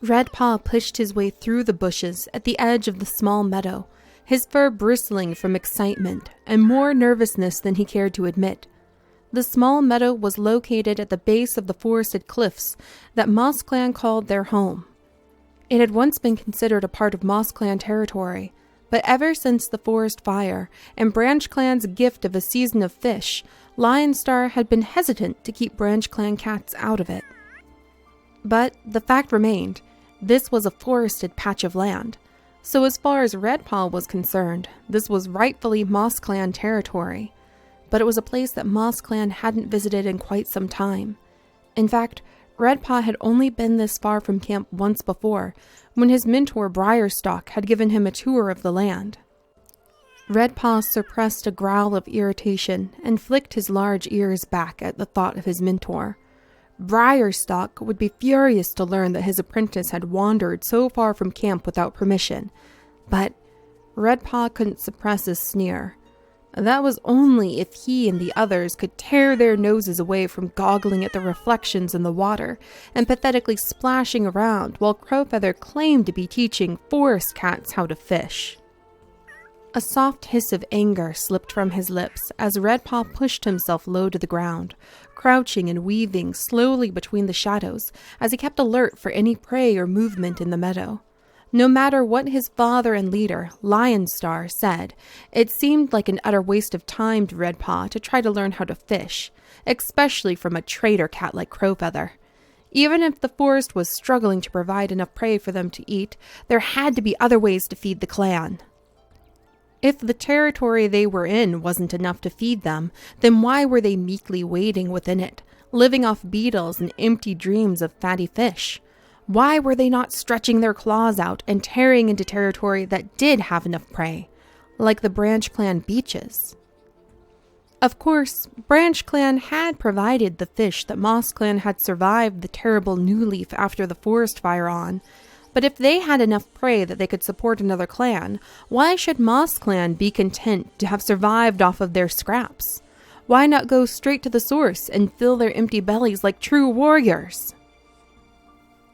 Redpaw pushed his way through the bushes at the edge of the small meadow, his fur bristling from excitement and more nervousness than he cared to admit. The small meadow was located at the base of the forested cliffs that Moss Clan called their home. It had once been considered a part of Moss Clan territory, but ever since the forest fire and Branch Clan's gift of a season of fish, Lionstar had been hesitant to keep Branch Clan cats out of it. But the fact remained, this was a forested patch of land, so as far as Redpaw was concerned, this was rightfully Moss Clan territory. But it was a place that Moss Clan hadn't visited in quite some time. In fact, Redpaw had only been this far from camp once before, when his mentor Briarstock had given him a tour of the land. Redpaw suppressed a growl of irritation and flicked his large ears back at the thought of his mentor. Briarstock would be furious to learn that his apprentice had wandered so far from camp without permission, but Redpaw couldn't suppress a sneer. That was only if he and the others could tear their noses away from goggling at the reflections in the water and pathetically splashing around while Crowfeather claimed to be teaching forest cats how to fish. A soft hiss of anger slipped from his lips as Redpaw pushed himself low to the ground, crouching and weaving slowly between the shadows as he kept alert for any prey or movement in the meadow. No matter what his father and leader, Lionstar, said, it seemed like an utter waste of time to Redpaw to try to learn how to fish, especially from a traitor cat like Crowfeather. Even if the forest was struggling to provide enough prey for them to eat, there had to be other ways to feed the clan. If the territory they were in wasn't enough to feed them, then why were they meekly wading within it, living off beetles and empty dreams of fatty fish? Why were they not stretching their claws out and tearing into territory that did have enough prey, like the Branch Clan beaches? Of course, Branch Clan had provided the fish that Moss Clan had survived the terrible New Leaf after the forest fire on, but if they had enough prey that they could support another clan, why should Moss Clan be content to have survived off of their scraps? Why not go straight to the source and fill their empty bellies like true warriors?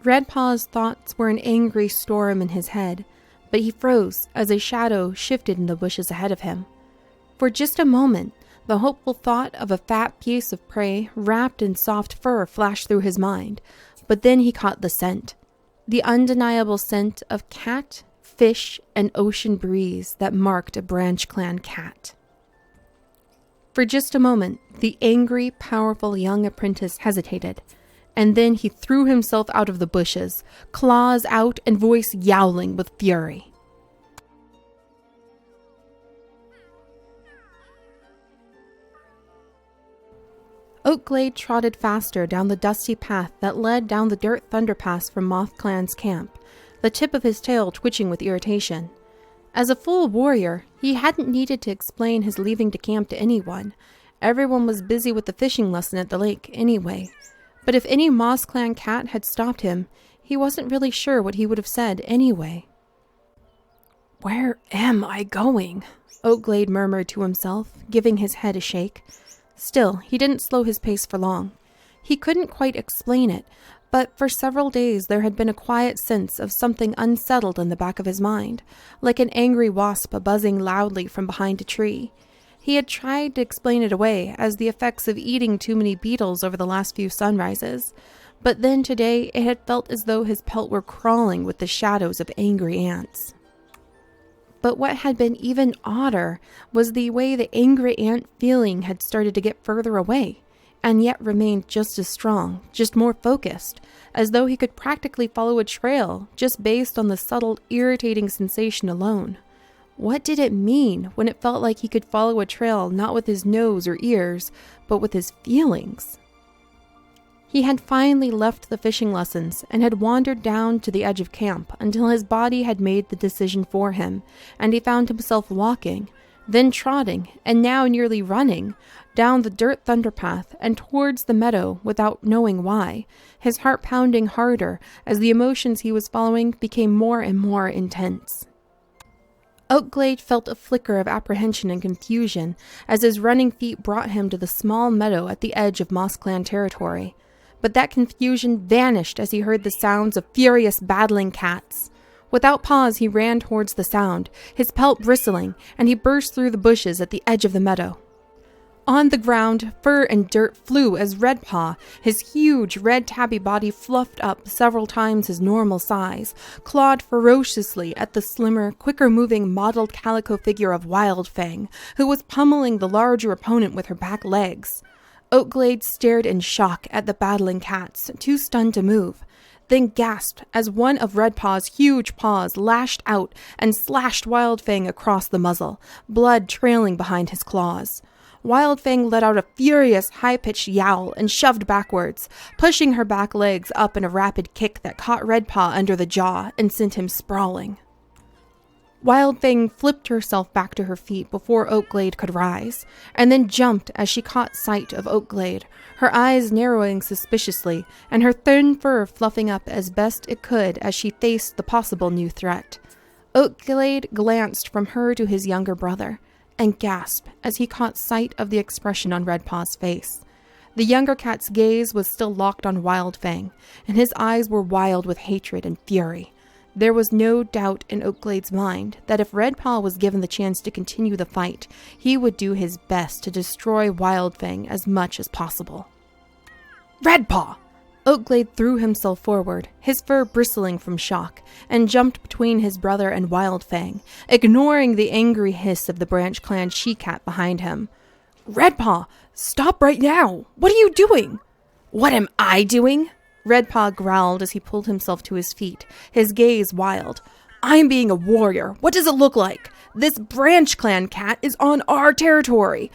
Redpaw's thoughts were an angry storm in his head, but he froze as a shadow shifted in the bushes ahead of him. For just a moment, the hopeful thought of a fat piece of prey wrapped in soft fur flashed through his mind, but then he caught the scent. The undeniable scent of cat, fish, and ocean breeze that marked a Branch Clan cat. For just a moment, the angry, powerful young apprentice hesitated, and then he threw himself out of the bushes, claws out and voice yowling with fury. Oakglade trotted faster down the dusty path that led down the dirt thunderpass from Moth Clan's camp, the tip of his tail twitching with irritation. As a full warrior, he hadn't needed to explain his leaving to camp to anyone. Everyone was busy with the fishing lesson at the lake anyway. But if any Moss Clan cat had stopped him, he wasn't really sure what he would have said anyway. "Where am I going?" Oakglade murmured to himself, giving his head a shake. Still, he didn't slow his pace for long. He couldn't quite explain it, but for several days there had been a quiet sense of something unsettled in the back of his mind, like an angry wasp buzzing loudly from behind a tree. He had tried to explain it away as the effects of eating too many beetles over the last few sunrises, but then today it had felt as though his pelt were crawling with the shadows of angry ants. But what had been even odder was the way the angry ant feeling had started to get further away, and yet remained just as strong, just more focused, as though he could practically follow a trail just based on the subtle, irritating sensation alone. What did it mean when it felt like he could follow a trail not with his nose or ears, but with his feelings? He had finally left the fishing lessons and had wandered down to the edge of camp until his body had made the decision for him, and he found himself walking, then trotting, and now nearly running, down the dirt thunderpath and towards the meadow without knowing why, his heart pounding harder as the emotions he was following became more and more intense. Oakglade felt a flicker of apprehension and confusion as his running feet brought him to the small meadow at the edge of Moss Clan territory. but that confusion vanished as he heard the sounds of furious battling cats. Without pause, he ran towards the sound, his pelt bristling, and he burst through the bushes at the edge of the meadow. On the ground, fur and dirt flew as Redpaw, his huge red tabby body fluffed up several times his normal size, clawed ferociously at the slimmer, quicker-moving mottled calico figure of Wildfang, who was pummeling the larger opponent with her back legs. Oakglade stared in shock at the battling cats, too stunned to move, then gasped as one of Redpaw's huge paws lashed out and slashed Wildfang across the muzzle, blood trailing behind his claws. Wildfang let out a furious, high-pitched yowl and shoved backwards, pushing her back legs up in a rapid kick that caught Redpaw under the jaw and sent him sprawling. Wildfang flipped herself back to her feet before Oakglade could rise, and then jumped as she caught sight of Oakglade, her eyes narrowing suspiciously, and her thin fur fluffing up as best it could as she faced the possible new threat. Oakglade glanced from her to his younger brother, and gasped as he caught sight of the expression on Redpaw's face. The younger cat's gaze was still locked on Wildfang, and his eyes were wild with hatred and fury. There was no doubt in Oakglade's mind that if Redpaw was given the chance to continue the fight, he would do his best to destroy Wildfang as much as possible. Redpaw! Oakglade threw himself forward, his fur bristling from shock, and jumped between his brother and Wildfang, ignoring the angry hiss of the Branch Clan she-cat behind him. Redpaw, stop right now! What are you doing? What am I doing? Redpaw growled as he pulled himself to his feet, his gaze wild. I'm being a warrior. What does it look like? This Branch Clan cat is on our territory.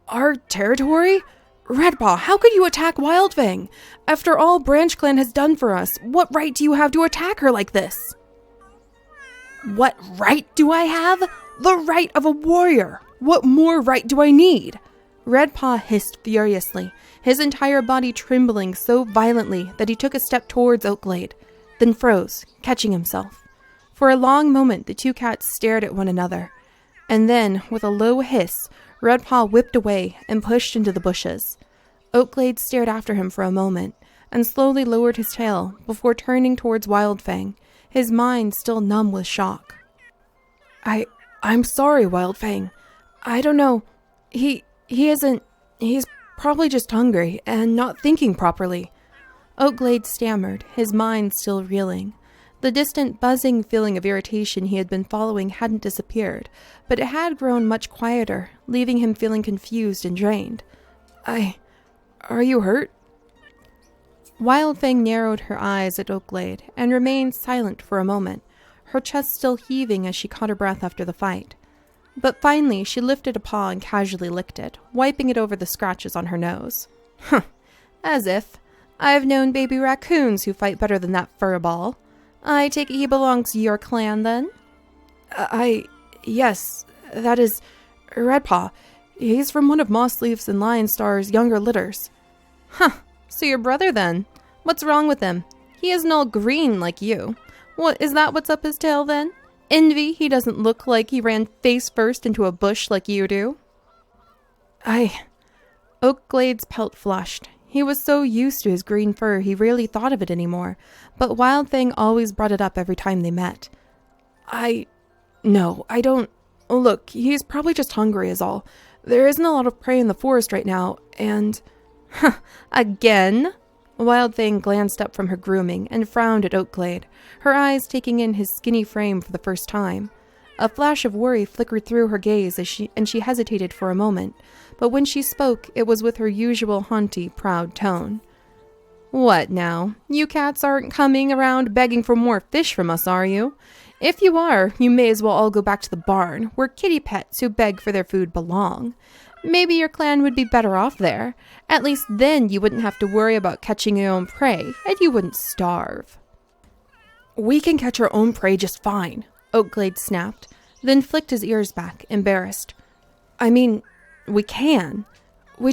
Our territory? Redpaw, how could you attack Wildfang? After all Branch Clan has done for us, what right do you have to attack her like this? What right do I have? The right of a warrior. What more right do I need? Redpaw hissed furiously, his entire body trembling so violently that he took a step towards Oakglade, then froze, catching himself. For a long moment the two cats stared at one another, and then, with a low hiss, Redpaw whipped away and pushed into the bushes. Oakglade stared after him for a moment, and slowly lowered his tail before turning towards Wildfang, his mind still numb with shock. I'm sorry, Wildfang. I don't know. He isn't... He's probably just hungry and not thinking properly. Oakglade stammered, his mind still reeling. The distant buzzing feeling of irritation he had been following hadn't disappeared, but it had grown much quieter, leaving him feeling confused and drained. Are you hurt? Wildfang narrowed her eyes at Oakglade and remained silent for a moment, her chest still heaving as she caught her breath after the fight. But finally she lifted a paw and casually licked it, wiping it over the scratches on her nose. Huh, as if. I've known baby raccoons who fight better than that furball. I take it he belongs to your clan, then? Yes, that is Redpaw. He's from one of Mossleaf's and Lionstar's younger litters. Huh, so your brother, then. What's wrong with him? He isn't all green like you. Is that what's up his tail, then? Envy he doesn't look like he ran face first into a bush like you do? Oakglade's pelt flushed. He was so used to his green fur he rarely thought of it anymore, but Wildfang always brought it up every time they met. No, I don't... Look, he's probably just hungry is all. There isn't a lot of prey in the forest right now, and... Again? Wildfang glanced up from her grooming and frowned at Oakglade, her eyes taking in his skinny frame for the first time. A flash of worry flickered through her gaze as she hesitated for a moment, but when she spoke, it was with her usual haughty, proud tone. What now? You cats aren't coming around begging for more fish from us, are you? If you are, you may as well all go back to the barn, where kitty pets who beg for their food belong. Maybe your clan would be better off there. At least then you wouldn't have to worry about catching your own prey, and you wouldn't starve. We can catch our own prey just fine, Oakglade snapped, then flicked his ears back, embarrassed. I mean, we can. We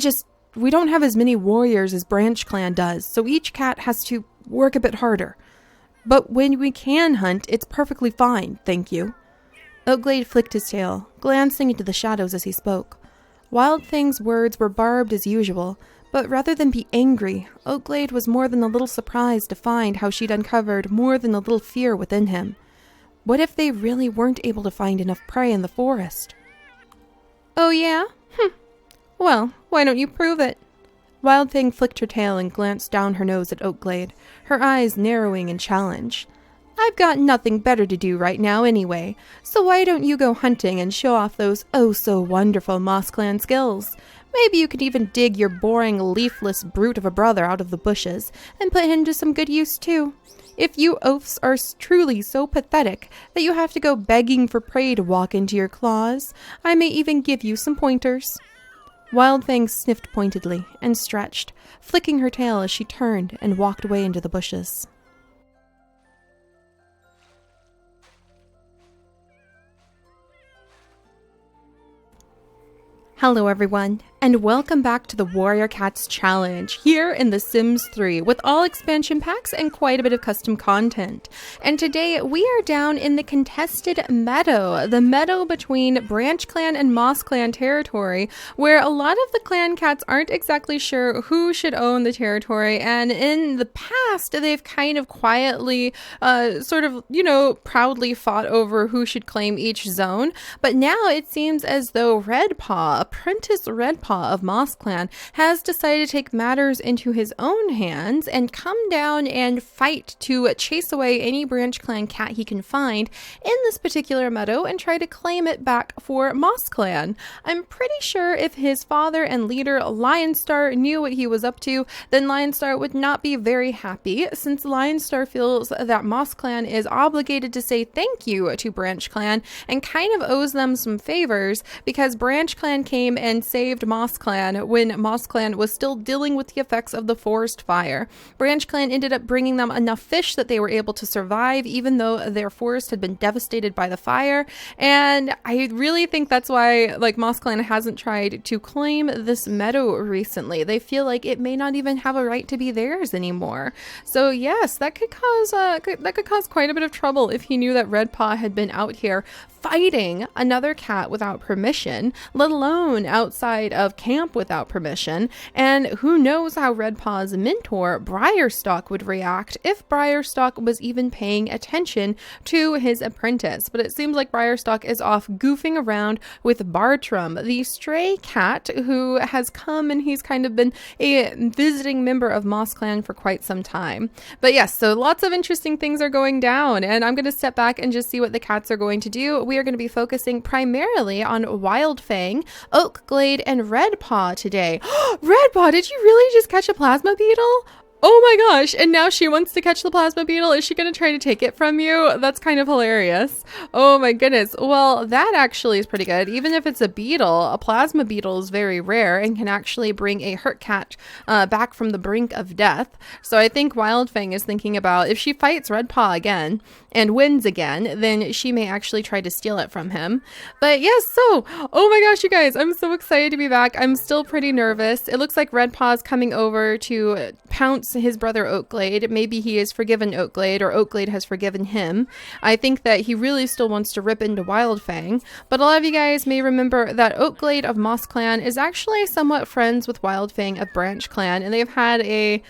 don't have as many warriors as Branch Clan does, so each cat has to work a bit harder. But when we can hunt, it's perfectly fine, thank you. Oakglade flicked his tail, glancing into the shadows as he spoke. Wildfang's words were barbed as usual, But rather than be angry, Oakglade was more than a little surprised to find how she'd uncovered more than a little fear within him. What if they really weren't able to find enough prey in the forest? Oh yeah? Well, why don't you prove it? Wildfang flicked her tail and glanced down her nose at Oakglade, her eyes narrowing in challenge. I've got nothing better to do right now anyway, so why don't you go hunting and show off those oh-so-wonderful Moss Clan skills? Maybe you could even dig your boring, leafless brute of a brother out of the bushes and put him to some good use too. If you oafs are truly so pathetic that you have to go begging for prey to walk into your claws, I may even give you some pointers. Wildfang sniffed pointedly and stretched, flicking her tail as she turned and walked away into the bushes. Hello everyone, and welcome back to the Warrior Cats Challenge here in The Sims 3 with all expansion packs and quite a bit of custom content. And today we are down in the contested meadow, the meadow between Branch Clan and Moss Clan territory, where a lot of the clan cats aren't exactly sure who should own the territory, and in the past they've kind of quietly proudly fought over who should claim each zone. But now it seems as though Redpaw, Apprentice Redpaw of Moss Clan, has decided to take matters into his own hands and come down and fight to chase away any Branch Clan cat he can find in this particular meadow and try to claim it back for Moss Clan. I'm pretty sure if his father and leader Lionstar knew what he was up to, then Lionstar would not be very happy, since Lionstar feels that Moss Clan is obligated to say thank you to Branch Clan and kind of owes them some favors because Branch Clan came and saved Moss Clan when Moss Clan was still dealing with the effects of the forest fire. Branch Clan ended up bringing them enough fish that they were able to survive even though their forest had been devastated by the fire, and I really think that's why Moss Clan hasn't tried to claim this meadow recently. They feel like it may not even have a right to be theirs anymore. So yes, that could cause quite a bit of trouble if he knew that Redpaw had been out here fighting another cat without permission, let alone outside of camp without permission. And who knows how Redpaw's mentor, Briarstock, would react if Briarstock was even paying attention to his apprentice. But it seems like Briarstock is off goofing around with Bartram, the stray cat who has come, and he's kind of been a visiting member of Moss Clan for quite some time. But yes, so lots of interesting things are going down, and I'm going to step back and just see what the cats are going to do. We are going to be focusing primarily on Wildfang, Oakglade, and Redpaw today. Redpaw, did you really just catch a plasma beetle? Oh my gosh, and now she wants to catch the plasma beetle. Is she going to try to take it from you? That's kind of hilarious. Oh my goodness. Well, that actually is pretty good. Even if it's a beetle, a plasma beetle is very rare and can actually bring a hurt cat back from the brink of death. So I think Wildfang is thinking about if she fights Redpaw again and wins again, then she may actually try to steal it from him. But yes, so, oh my gosh, you guys, I'm so excited to be back. I'm still pretty nervous. It looks like Redpaw's coming over to pounce his brother Oakglade. Maybe he has forgiven Oakglade, or Oakglade has forgiven him. I think that he really still wants to rip into Wildfang, but a lot of you guys may remember that Oakglade of Moss Clan is actually somewhat friends with Wildfang of Branch Clan, and they've had a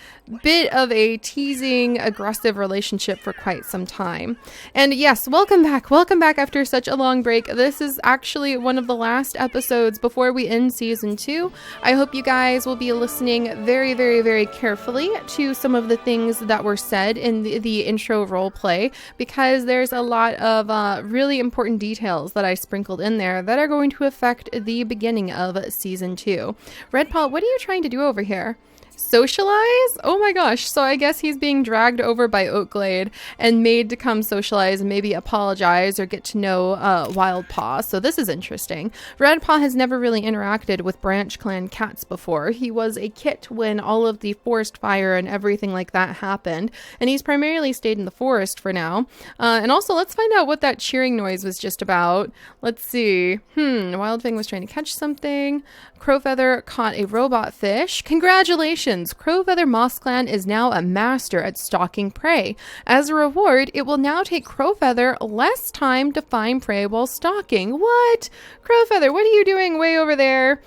bit of a teasing, aggressive relationship for quite some time. And yes, welcome back after such a long break. This is actually one of the last episodes before we end season 2. I hope you guys will be listening very, very, very carefully to some of the things that were said in the intro role play, because there's a lot of really important details that I sprinkled in there that are going to affect the beginning of season 2. Redpaw, what are you trying to do over here? Socialize? Oh my gosh. So I guess he's being dragged over by Oakglade and made to come socialize and maybe apologize or get to know Wildpaw. So this is interesting. Redpaw has never really interacted with Branch Clan cats before. He was a kit when all of the forest fire and everything like that happened, and he's primarily stayed in the forest for now. And also, let's find out what that cheering noise was just about. Let's see. Wildfang was trying to catch something. Crowfeather caught a robot fish. Congratulations! Crowfeather Moss Clan is now a master at stalking prey. As a reward, it will now take Crowfeather less time to find prey while stalking. What? Crowfeather, what are you doing way over there?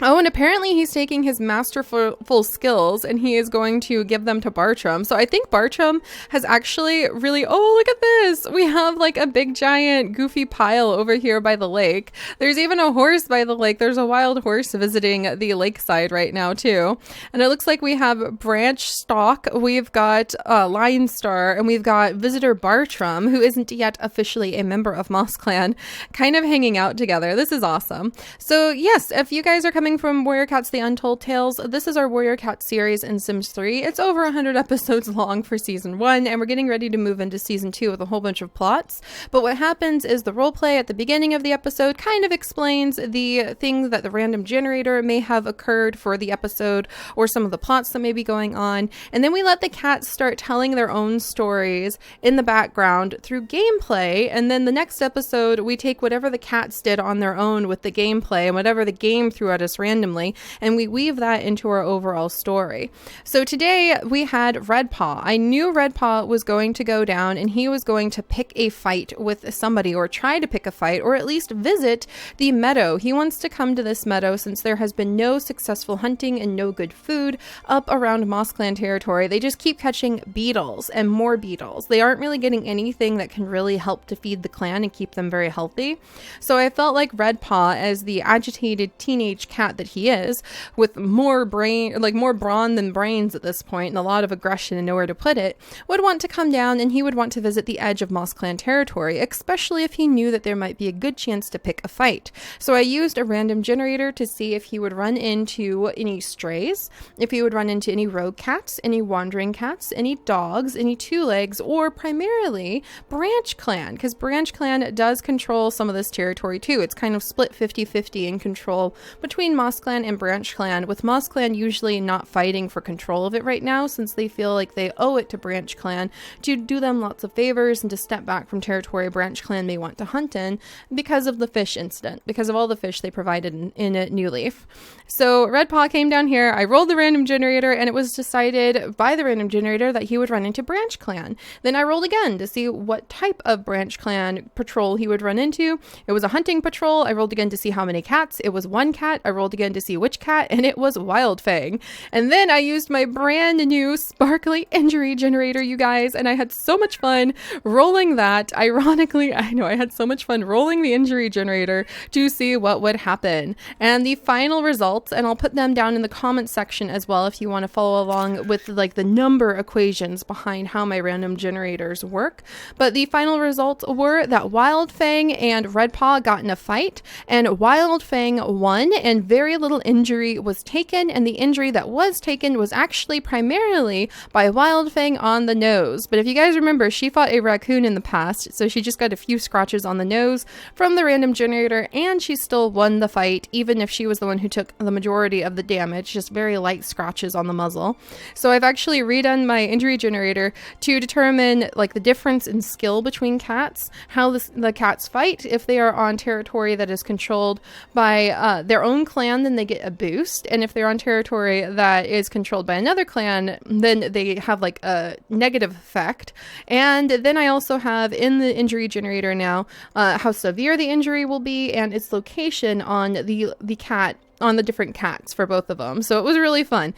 Oh, and apparently he's taking his masterful skills and he is going to give them to Bartram. So I think Bartram has actually really, oh, look at this. We have like a big giant goofy pile over here by the lake. There's even a horse by the lake. There's a wild horse visiting the lakeside right now too. And it looks like we have Branch Stalk, we've got Lion Star, and we've got Visitor Bartram, who isn't yet officially a member of Moss Clan, kind of hanging out together. This is awesome. So yes, if you guys are coming from Warrior Cats The Untold Tales, this is our Warrior Cat series in Sims 3. It's over 100 episodes long for season 1, and we're getting ready to move into season 2 with a whole bunch of plots. But what happens is the roleplay at the beginning of the episode kind of explains the things that the random generator may have occurred for the episode, or some of the plots that may be going on, and then we let the cats start telling their own stories in the background through gameplay, and then the next episode we take whatever the cats did on their own with the gameplay and whatever the game threw at us randomly, and we weave that into our overall story. So today we had Red Paw. I knew Red Paw was going to go down and he was going to pick a fight with somebody, or try to pick a fight, or at least visit the meadow. He wants to come to this meadow since there has been no successful hunting and no good food up around Moss Clan territory. They just keep catching beetles and more beetles. They aren't really getting anything that can really help to feed the clan and keep them very healthy. So I felt like Red Paw, as the agitated teenage cat that he is, with more brawn than brains at this point and a lot of aggression and nowhere to put it, would want to come down and he would want to visit the edge of Moss Clan territory, especially if he knew that there might be a good chance to pick a fight. So I used a random generator to see if he would run into any strays, if he would run into any rogue cats, any wandering cats, any dogs, any two legs, or primarily Branch Clan, because Branch Clan does control some of this territory too. It's kind of split 50-50 in control between Moss Clan and Branch Clan, with Moss Clan usually not fighting for control of it right now, since they feel like they owe it to Branch Clan to do them lots of favors and to step back from territory Branch Clan may want to hunt in because of the fish incident, because of all the fish they provided in New Leaf. So Red Paw came down here, I rolled the random generator, and it was decided by the random generator that he would run into Branch Clan. Then I rolled again to see what type of Branch Clan patrol he would run into. It was a hunting patrol. I rolled again to see how many cats. It was one cat. I rolled again to see which cat, and it was Wild Fang. And then I used my brand new sparkly injury generator, you guys, and I had so much fun rolling that. Ironically, I know I had so much fun rolling the injury generator to see what would happen. And the final results, and I'll put them down in the comment section as well if you want to follow along with like the number equations behind how my random generators work. But the final results were that Wild Fang and Red Paw got in a fight, and Wild Fang won, and very little injury was taken, and the injury that was taken was actually primarily by Wild Fang on the nose. But if you guys remember, she fought a raccoon in the past, so she just got a few scratches on the nose from the random generator, and she still won the fight, even if she was the one who took the majority of the damage, just very light scratches on the muzzle. So I've actually redone my injury generator to determine like the difference in skill between cats, how the cats fight. If they are on territory that is controlled by their own clan, then they get a boost, and if they're on territory that is controlled by another clan, then they have like a negative effect. And then I also have in the injury generator now how severe the injury will be and its location on the cat, on the different cats for both of them. So it was really fun.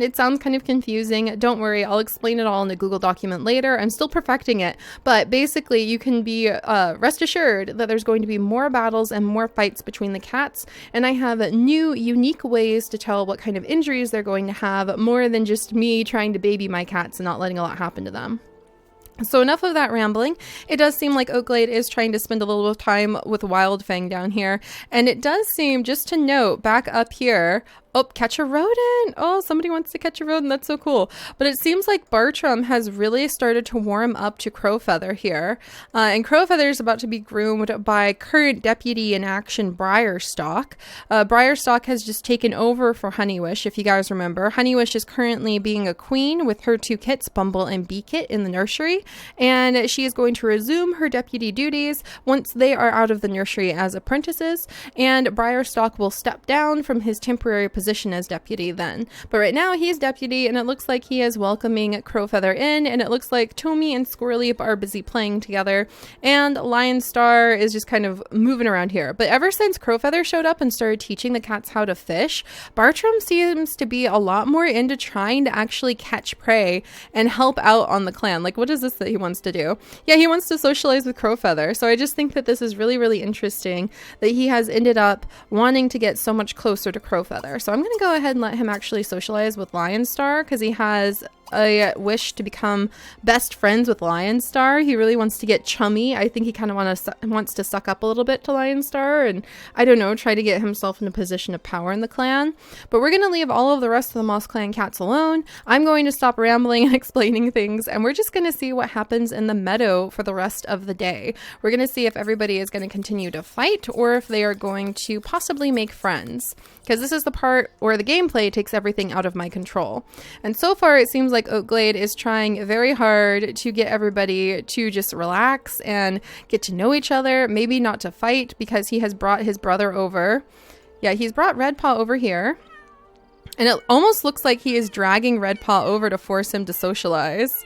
It sounds kind of confusing. Don't worry, I'll explain it all in a Google document later. I'm still perfecting it, but basically you can be rest assured that there's going to be more battles and more fights between the cats, and I have new unique ways to tell what kind of injuries they're going to have, more than just me trying to baby my cats and not letting a lot happen to them. So enough of that rambling. It does seem like Oakglade is trying to spend a little bit of time with Wild Fang down here. And it does seem, just to note, back up here, oh, catch a rodent. Oh, somebody wants to catch a rodent. That's so cool. But it seems like Bartram has really started to warm up to Crowfeather here. And Crowfeather is about to be groomed by current deputy in action Briarstock. Briarstock has just taken over for Honeywish, if you guys remember. Honeywish is currently being a queen with her two kits, Bumble and Beakit, in the nursery. And she is going to resume her deputy duties once they are out of the nursery as apprentices. And Briarstock will step down from his temporary position position as deputy then. But right now he's deputy, and it looks like he is welcoming Crowfeather in, and it looks like Tommy and Squirreleap are busy playing together, and Lion Star is just kind of moving around here. But ever since Crowfeather showed up and started teaching the cats how to fish, Bartram seems to be a lot more into trying to actually catch prey and help out on the clan. Like, what is this that he wants to do? Yeah, he wants to socialize with Crowfeather. So I just think that this is really, really interesting that he has ended up wanting to get so much closer to Crowfeather. So I'm going to go ahead and let him actually socialize with Lion Star, because he has a wish to become best friends with Lion Star. He really wants to get chummy. I think he kind of wants to suck up a little bit to Lion Star and, I don't know, try to get himself in a position of power in the clan. But we're going to leave all of the rest of the Moss Clan cats alone. I'm going to stop rambling and explaining things, and we're just going to see what happens in the meadow for the rest of the day. We're going to see if everybody is going to continue to fight or if they are going to possibly make friends, because this is the part where the gameplay takes everything out of my control. And so far it seems like Oakglade is trying very hard to get everybody to just relax and get to know each other, maybe not to fight, because he has brought his brother over. Yeah, he's brought Redpaw over here, and it almost looks like he is dragging Redpaw over to force him to socialize.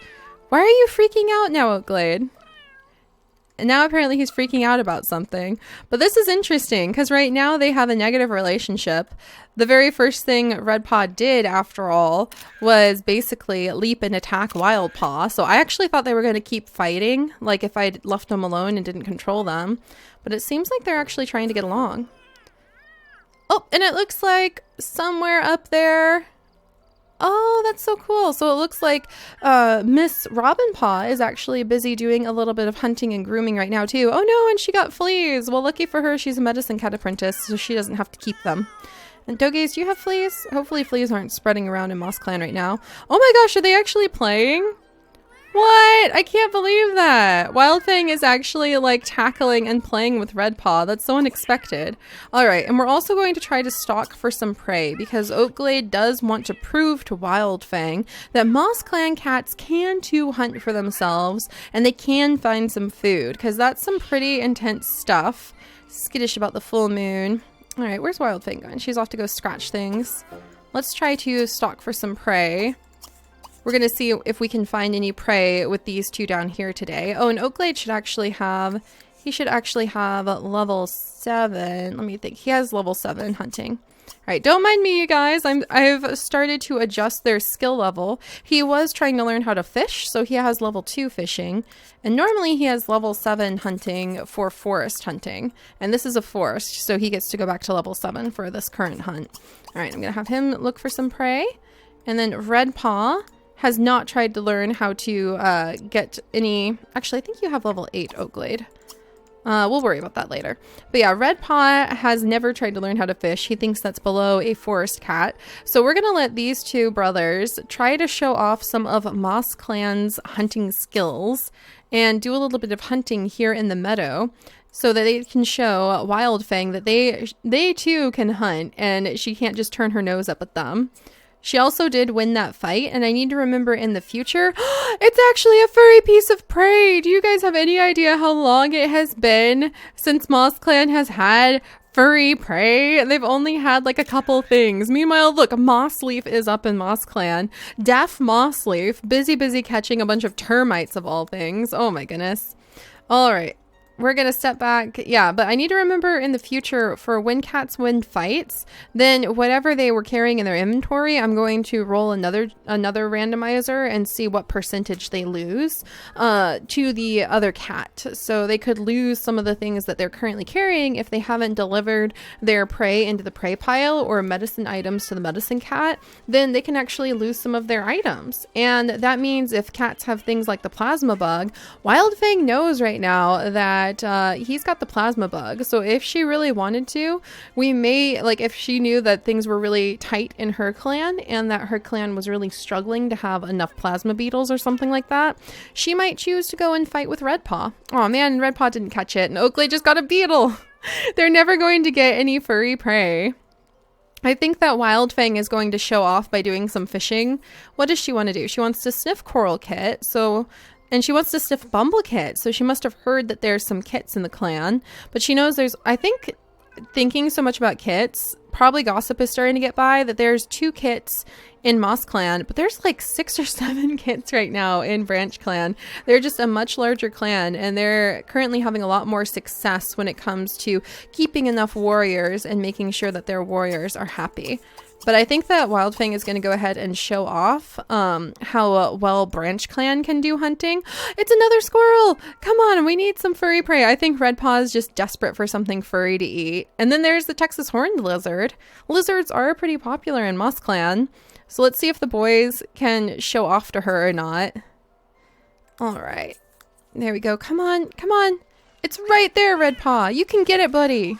Why are you freaking out now, Oakglade? And now apparently he's freaking out about something. But this is interesting, because right now they have a negative relationship. The very first thing Redpaw did, after all, was basically leap and attack Wildpaw. So I actually thought they were going to keep fighting, like if I'd left them alone and didn't control them. But it seems like they're actually trying to get along. Oh, and it looks like somewhere up there... Oh, that's so cool. So it looks like Miss Robinpaw is actually busy doing a little bit of hunting and grooming right now too. Oh no, and she got fleas. Well, lucky for her, she's a medicine cat apprentice, so she doesn't have to keep them. And Dogaze, do you have fleas? Hopefully fleas aren't spreading around in Moss Clan right now. Oh my gosh, are they actually playing? What? I can't believe that. Wildfang is actually like tackling and playing with Redpaw. That's so unexpected. Alright, and we're also going to try to stalk for some prey, because Oakglade does want to prove to Wildfang that Moss Clan cats can too hunt for themselves and they can find some food, because that's some pretty intense stuff. Skittish about the full moon. Alright, where's Wildfang going? She's off to go scratch things. Let's try to stalk for some prey. We're going to see if we can find any prey with these two down here today. Oh, and Oakglade should actually have... He should actually have level 7. Let me think. He has level 7 hunting. Alright, don't mind me, you guys. I've started to adjust their skill level. He was trying to learn how to fish, so he has level 2 fishing. And normally he has level 7 hunting for forest hunting. And this is a forest, so he gets to go back to level 7 for this current hunt. Alright, I'm going to have him look for some prey. And then Redpaw has not tried to learn how to get any... Actually, I think you have level 8 Oakglade. We'll worry about that later. But yeah, Redpaw has never tried to learn how to fish. He thinks that's below a forest cat. So we're going to let these two brothers try to show off some of Moss Clan's hunting skills and do a little bit of hunting here in the meadow, so that they can show Wildfang that they too can hunt, and she can't just turn her nose up at them. She also did win that fight, and I need to remember in the future, it's actually a furry piece of prey. Do you guys have any idea how long it has been since Moss Clan has had furry prey? They've only had like a couple things. Meanwhile, look, Mossleaf is up in Moss Clan. Deaf Mossleaf, busy catching a bunch of termites of all things. Oh my goodness. All right. We're going to step back. Yeah, but I need to remember in the future, for when cats win fights, then whatever they were carrying in their inventory, I'm going to roll another randomizer and see what percentage they lose to the other cat. So they could lose some of the things that they're currently carrying if they haven't delivered their prey into the prey pile or medicine items to the medicine cat. Then they can actually lose some of their items. And that means if cats have things like the plasma bug, Wildfang knows right now that he's got the plasma bug. So if she really wanted to, we may, like if she knew that things were really tight in her clan and that her clan was really struggling to have enough plasma beetles or something like that, she might choose to go and fight with Redpaw. Oh man, Redpaw didn't catch it, and Oakglade just got a beetle. They're never going to get any furry prey. I think that Wildfang is going to show off by doing some fishing. What does she want to do? She wants to sniff Coral Kit, and she wants to sniff Bumblecit, so she must have heard that there's some kits in the clan. But she knows there's, I think, thinking so much about kits probably gossip is starting to get by that there's 2 kits in Moss Clan, but there's like 6 or 7 kits right now in Branch Clan. They're just a much larger clan, and they're currently having a lot more success when it comes to keeping enough warriors and making sure that their warriors are happy. But I think that Wildfang is going to go ahead and show off how well Branch Clan can do hunting. It's another squirrel! Come on, we need some furry prey. I think Red Paw is just desperate for something furry to eat. And then there's the Texas horned lizard. Lizards are pretty popular in Moss Clan. So let's see if the boys can show off to her or not. All right. There we go. Come on. Come on. It's right there, Red Paw. You can get it, buddy.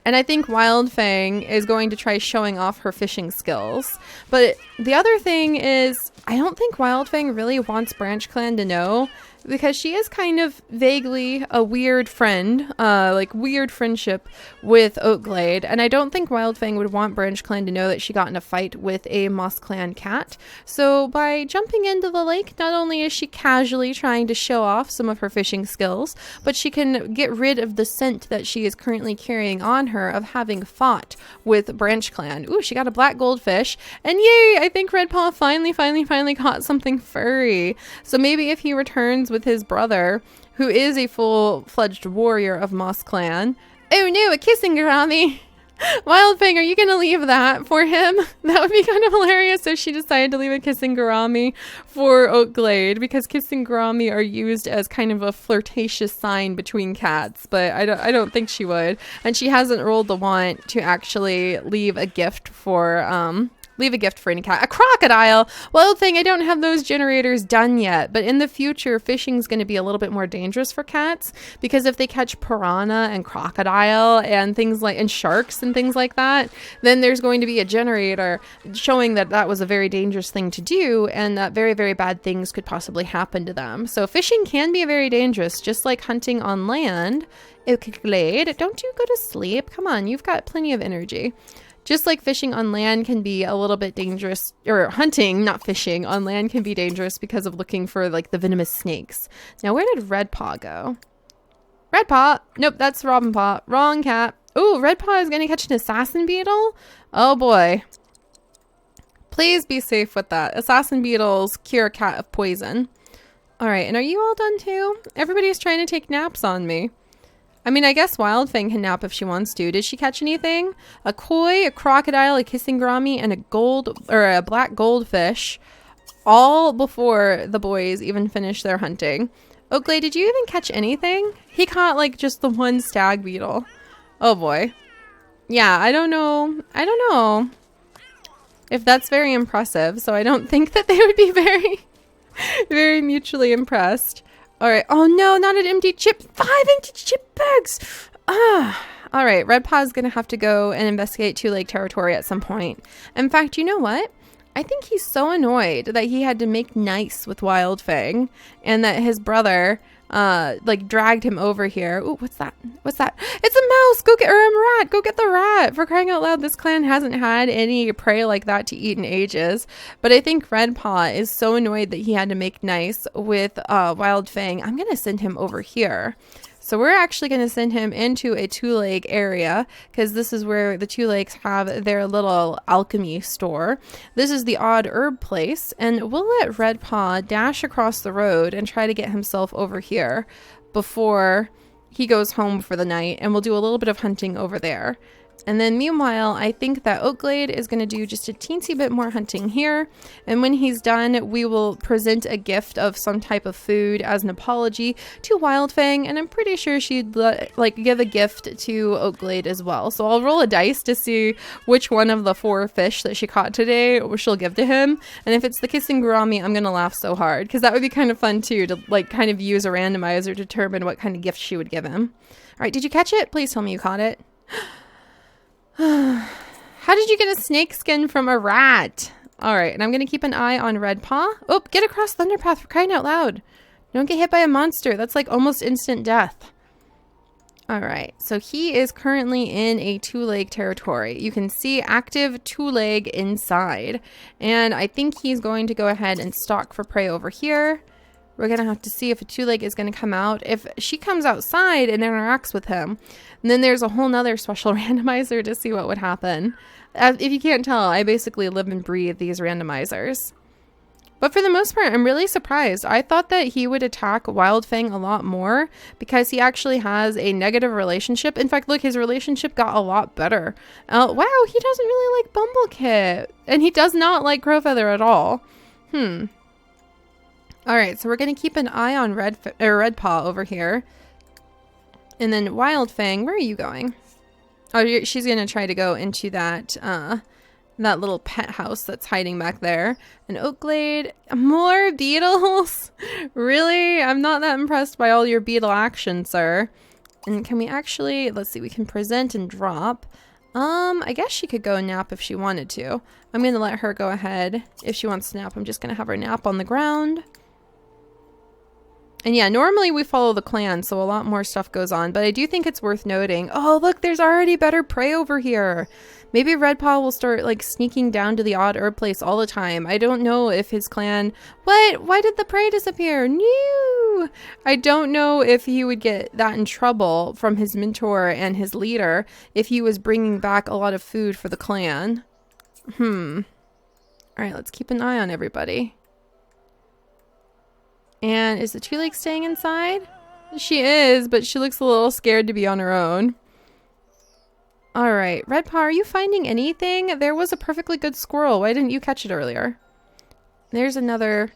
And I think Wildfang is going to try showing off her fishing skills. But the other thing is, I don't think Wildfang really wants Branch Clan to know, because she is kind of vaguely a weird friend, like weird friendship with Oakglade. And I don't think Wildfang would want Branch Clan to know that she got in a fight with a Moss Clan cat. So by jumping into the lake, not only is she casually trying to show off some of her fishing skills, but she can get rid of the scent that she is currently carrying on her of having fought with Branch Clan. Ooh, she got a black goldfish. And yay, I think Red Paw finally caught something furry. So maybe if he returns with his brother, who is a full-fledged warrior of Moss Clan. Oh no, a kissing gourami! Wildfang, are you gonna leave that for him? That would be kind of hilarious if she decided to leave a kissing gourami for Oakglade, because kissing gourami are used as kind of a flirtatious sign between cats, but I don't think she would. And she hasn't rolled the want to actually leave a gift for any cat. A crocodile! Wildfang, I don't have those generators done yet, but in the future, fishing is going to be a little bit more dangerous for cats, because if they catch piranha and crocodile and things like, and sharks and things like that, then there's going to be a generator showing that that was a very dangerous thing to do, and that very, very bad things could possibly happen to them. So fishing can be very dangerous, just like hunting on land. Oakglade, don't you go to sleep? Come on, you've got plenty of energy. Just like fishing on land can be a little bit dangerous, or hunting, not fishing, on land can be dangerous because of looking for like the venomous snakes. Now, where did Red Paw go? Red Paw? Nope, that's Robin Paw. Wrong cat. Ooh, Red Paw is going to catch an assassin beetle? Oh boy. Please be safe with that. Assassin beetles cure a cat of poison. All right, and are you all done too? Everybody's trying to take naps on me. I mean, I guess Wildfang can nap if she wants to. Did she catch anything? A koi, a crocodile, a kissing gourami, and a black goldfish, all before the boys even finished their hunting. Oakglade, did you even catch anything? He caught like just the one stag beetle. Oh boy. Yeah, I don't know if that's very impressive. So I don't think that they would be very mutually impressed. All right. Oh no, not an empty chip. 5 empty chip bags. All right. Red Paw is going to have to go and investigate Two Lake territory at some point. In fact, you know what? I think he's so annoyed that he had to make nice with Wildfang, and that his brother like dragged him over here. Ooh, what's that? What's that? It's a mouse. Go get, or a rat. Go get the rat. For crying out loud, this clan hasn't had any prey like that to eat in ages. But I think Red Paw is so annoyed that he had to make nice with Wildfang. I'm gonna send him over here. So we're actually going to send him into a Two Lake area, because this is where the Two Lakes have their little alchemy store. This is the Odd Herb place, and we'll let Red Paw dash across the road and try to get himself over here before he goes home for the night, and we'll do a little bit of hunting over there. And then meanwhile, I think that Oakglade is going to do just a teensy bit more hunting here. And when he's done, we will present a gift of some type of food as an apology to Wildfang. And I'm pretty sure she'd like give a gift to Oakglade as well. So I'll roll a dice to see which one of the 4 fish that she caught today she'll give to him. And if it's the kissing gourami, I'm going to laugh so hard, because that would be kind of fun too, to like kind of use a randomizer to determine what kind of gift she would give him. All right, did you catch it? Please tell me you caught it. How did you get a snake skin from a rat? All right, and I'm going to keep an eye on Red Paw. Oh, get across Thunderpath, for crying out loud. Don't get hit by a monster. That's like almost instant death. All right, so he is currently in a Two Lake territory. You can see active Two Leg inside. And I think he's going to go ahead and stalk for prey over here. We're going to have to see if a two-leg is going to come out. If she comes outside and interacts with him, and then there's a whole nother special randomizer to see what would happen. If you can't tell, I basically live and breathe these randomizers. But for the most part, I'm really surprised. I thought that he would attack Wildfang a lot more because he actually has a negative relationship. In fact, look, his relationship got a lot better. Wow, he doesn't really like Bumblecip. And he does not like Crowfeather at all. All right, so we're going to keep an eye on Redpaw over here. And then Wildfang, where are you going? Oh, she's going to try to go into that that little pet house that's hiding back there. An Oakglade. More beetles? Really? I'm not that impressed by all your beetle action, sir. And can we actually, let's see, we can present and drop. I guess she could go nap if she wanted to. I'm going to let her go ahead. If she wants to nap, I'm just going to have her nap on the ground. And yeah, normally we follow the clan, so a lot more stuff goes on. But I do think it's worth noting. Oh, look, there's already better prey over here. Maybe Redpaw will start, like, sneaking down to the odd herb place all the time. I don't know if his clan... What? Why did the prey disappear? No! I don't know if he would get that in trouble from his mentor and his leader if he was bringing back a lot of food for the clan. All right, let's keep an eye on everybody. And is the two-leg staying inside? She is, but she looks a little scared to be on her own. All right, Redpaw, are you finding anything? There was a perfectly good squirrel. Why didn't you catch it earlier? There's another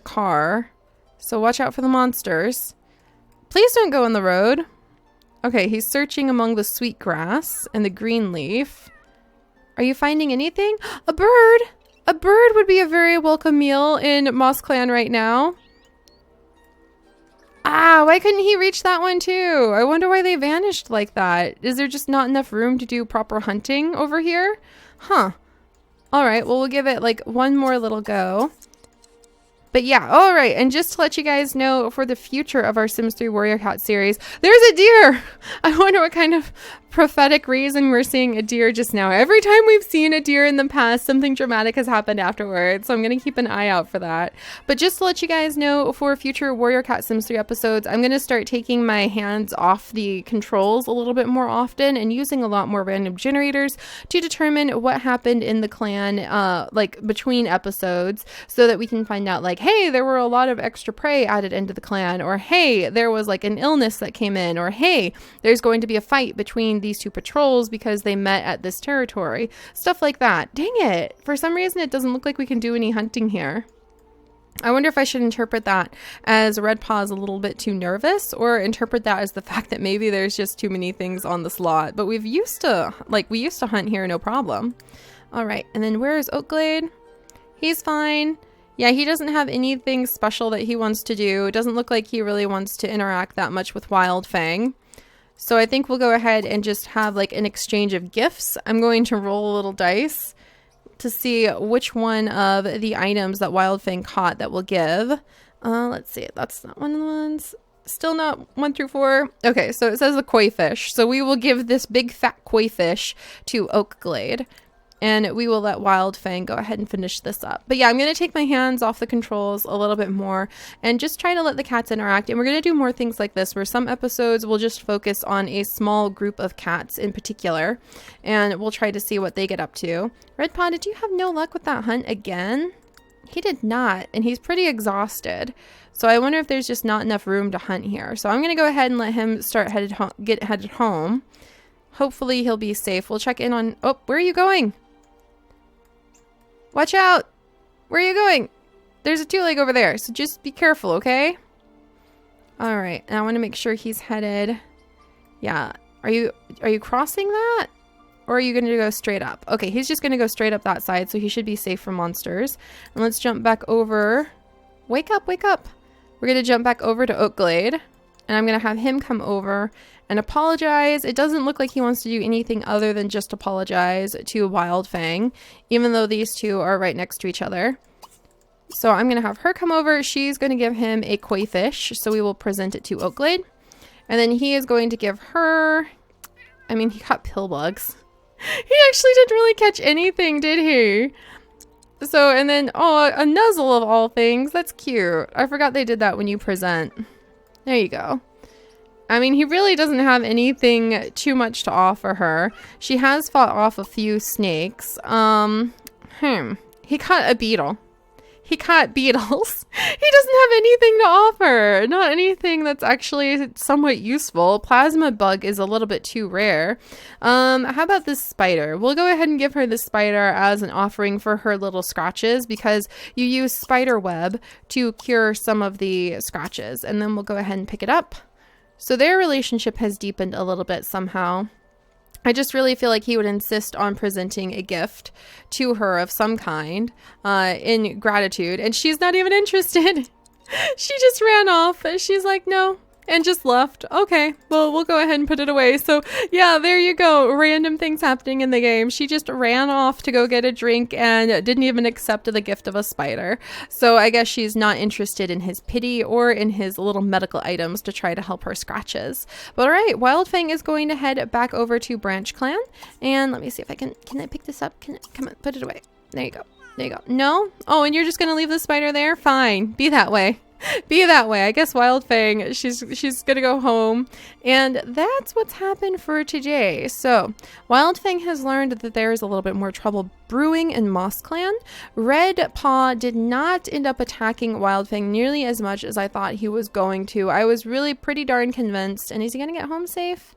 car. So watch out for the monsters. Please don't go on the road. Okay, he's searching among the sweet grass and the green leaf. Are you finding anything? A bird! A bird would be a very welcome meal in Moss Clan right now. Ah, why couldn't he reach that one too? I wonder why they vanished like that. Is there just not enough room to do proper hunting over here? Huh. All right, well, we'll give it like one more little go. But yeah, all right. And just to let you guys know, for the future of our Sims 3 Warrior Cat series, there's a deer. I wonder what kind of prophetic reason we're seeing a deer just now. Every time we've seen a deer in the past, something dramatic has happened afterwards. So I'm going to keep an eye out for that. But just to let you guys know, for future Warrior Cat Sims 3 episodes, I'm going to start taking my hands off the controls a little bit more often and using a lot more random generators to determine what happened in the clan, like between episodes, so that we can find out, like, hey, there were a lot of extra prey added into the clan, or hey, there was like an illness that came in, or hey, there's going to be a fight between these two patrols because they met at this territory. Stuff like that. Dang it. For some reason, it doesn't look like we can do any hunting here. I wonder if I should interpret that as Redpaw is a little bit too nervous, or interpret that as the fact that maybe there's just too many things on the slot. But we used to hunt here, no problem. All right, and then where is Oakglade? He's fine. Yeah, he doesn't have anything special that he wants to do. It doesn't look like he really wants to interact that much with Wildfang. So I think we'll go ahead and just have like an exchange of gifts. I'm going to roll a little dice to see which one of the items that Wildfang caught that we'll give. Let's see. That's not one of the ones. Still not 1 through 4. Okay, so it says the koi fish. So we will give this big fat koi fish to Oakglade. And we will let Wildfang go ahead and finish this up. But yeah, I'm going to take my hands off the controls a little bit more and just try to let the cats interact. And we're going to do more things like this, where some episodes will just focus on a small group of cats in particular. And we'll try to see what they get up to. Redpaw, did you have no luck with that hunt again? He did not, and he's pretty exhausted. So I wonder if there's just not enough room to hunt here. So I'm going to go ahead and let him get headed home. Hopefully he'll be safe. We'll check in on... Oh, where are you going? Watch out! Where are you going? There's a two-leg over there, so just be careful, okay? Alright, and I want to make sure he's headed... Yeah, are you crossing that? Or are you going to go straight up? Okay, he's just going to go straight up that side, so he should be safe from monsters. And let's jump back over... Wake up, wake up! We're going to jump back over to Oakglade, and I'm going to have him come over and apologize. It doesn't look like he wants to do anything other than just apologize to Wildfang, even though these two are right next to each other. So I'm going to have her come over. She's going to give him a koi fish, so we will present it to Oakglade. And then he is going to give her... I mean, he caught pill bugs. He actually didn't really catch anything, did he? So, and then, oh, a nuzzle of all things. That's cute. I forgot they did that when you present. There you go. I mean, he really doesn't have anything too much to offer her. She has fought off a few snakes. He caught a beetle. He caught beetles. He doesn't have anything to offer. Not anything that's actually somewhat useful. Plasma bug is a little bit too rare. How about this spider? We'll go ahead and give her the spider as an offering for her little scratches because you use spider web to cure some of the scratches. And then we'll go ahead and pick it up. So their relationship has deepened a little bit somehow. I just really feel like he would insist on presenting a gift to her of some kind in gratitude. And she's not even interested. She just ran off. She's like, no. And just left. Okay, well, we'll go ahead and put it away. So yeah, there you go. Random things happening in the game. She just ran off to go get a drink and didn't even accept the gift of a spider. So I guess she's not interested in his pity or in his little medical items to try to help her scratches. But all right, Wildfang is going to head back over to Branch Clan. And let me see if I can I pick this up? Come on, put it away. There you go. There you go. No? Oh, and you're just going to leave the spider there? Fine. Be that way. Be that way. I guess Wildfang, she's gonna go home. And that's what's happened for today. So Wildfang has learned that there is a little bit more trouble brewing in Moss Clan. Red Paw did not end up attacking Wildfang nearly as much as I thought he was going to. I was really pretty darn convinced. And is he gonna get home safe?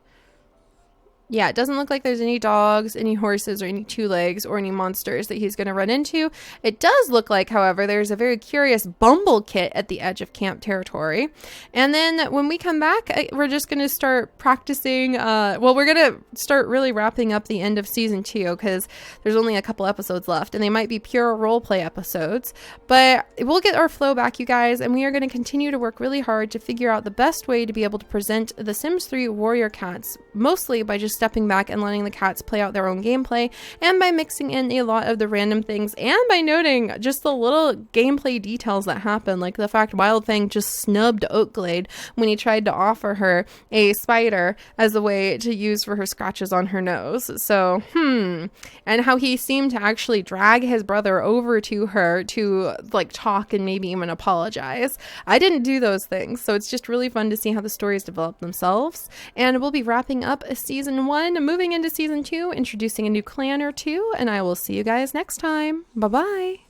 Yeah, it doesn't look like there's any dogs, any horses, or any two legs, or any monsters that he's going to run into. It does look like, however, there's a very curious bumble kit at the edge of camp territory. And then when we come back, we're just going to start practicing. Well, we're going to start really wrapping up the end of season 2 because there's only a couple episodes left, and they might be pure roleplay episodes. But we'll get our flow back, you guys, and we are going to continue to work really hard to figure out the best way to be able to present the Sims 3 warrior cats, mostly by just stepping back and letting the cats play out their own gameplay, and by mixing in a lot of the random things, and by noting just the little gameplay details that happen, like the fact Wildfang just snubbed Oakglade when he tried to offer her a spider as a way to use for her scratches on her nose. So, and how he seemed to actually drag his brother over to her to like talk and maybe even apologize. I didn't do those things, so it's just really fun to see how the stories develop themselves. And we'll be wrapping up season 1, moving into season 2, introducing a new clan or two, and I will see you guys next time. Bye bye.